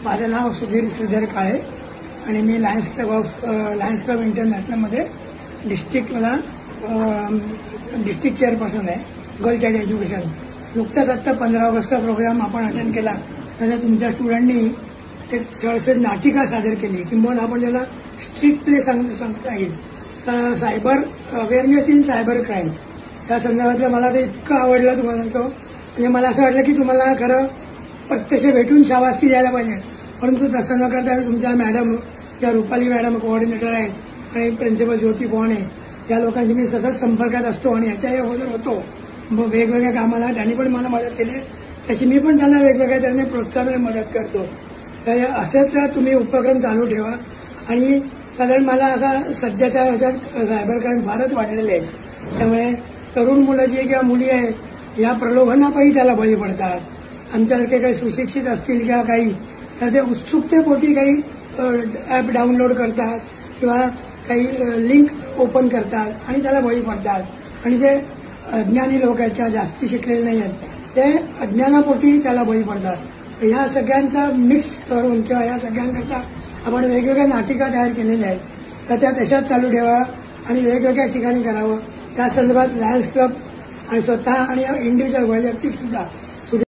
माझं नाव सुधीर श्रीधर काळे आणि मी Lions club इंटरनॅशनलमध्ये डिस्ट्रिक्टला district chairperson आहे गर्ल चाइल्ड एज्युकेशन. नुकताच आत्ता 15 ऑगस्टचा प्रोग्राम आपण अटेंड केला. त्याला तुमच्या स्टुडंटनी एक सरसर नाटिका सादर केली, किंवा आपण त्याला स्ट्रीट प्ले सांगता येईल. Cyber awareness in cyber crime या संदर्भातलं मला ते इतकं आवडलं, तुम्हाला सांगतो. म्हणजे मला असं वाटलं की तुम्हाला खरं प्रत्यक्ष भेटून शाबासकी द्यायला पाहिजे, परंतु तसं न करता तुमच्या मॅडम या रुपाली मॅडम कोऑर्डिनेटर आहेत आणि प्रिन्सिपल ज्योती पोहणे या लोकांशी मी सतत संपर्कात असतो आणि याच्याही अगोदर होतो. वेगवेगळ्या कामाला त्यांनी पण मला मदत केली, तशी मी पण त्यांना वेगवेगळ्या तऱ्हेने प्रोत्साहन मदत करतो. तर असेच तुम्ही उपक्रम चालू ठेवा. आणि साधारण मला आता सध्याच्या ह्याच्यात सायबर क्राईम फारच वाढलेले आहेत, त्यामुळे तरुण मुलं जी किंवा मुली आहेत या प्रलोभनापायी त्याला बळी पडतात. आमच्यासारखे काही सुशिक्षित असतील किंवा काही तर ते उत्सुकतेपोटी काही ॲप डाउनलोड करतात किंवा काही लिंक ओपन करतात आणि त्याला बळी पडतात. आणि जे अज्ञानी लोक आहेत किंवा जास्ती शिकलेले नाही आहेत ते अज्ञानापोटी त्याला बळी पडतात. ह्या सगळ्यांचा मिक्स करून किंवा या सगळ्यांकरता आपण वेगवेगळ्या नाटिका तयार केलेल्या आहेत, तर त्या तशाच चालू ठेवा आणि वेगवेगळ्या ठिकाणी करावं. त्या संदर्भात लायन्स क्लब आणि स्वतः आणि इंडिव्हिज्युअल वैयक्तिक सुद्धा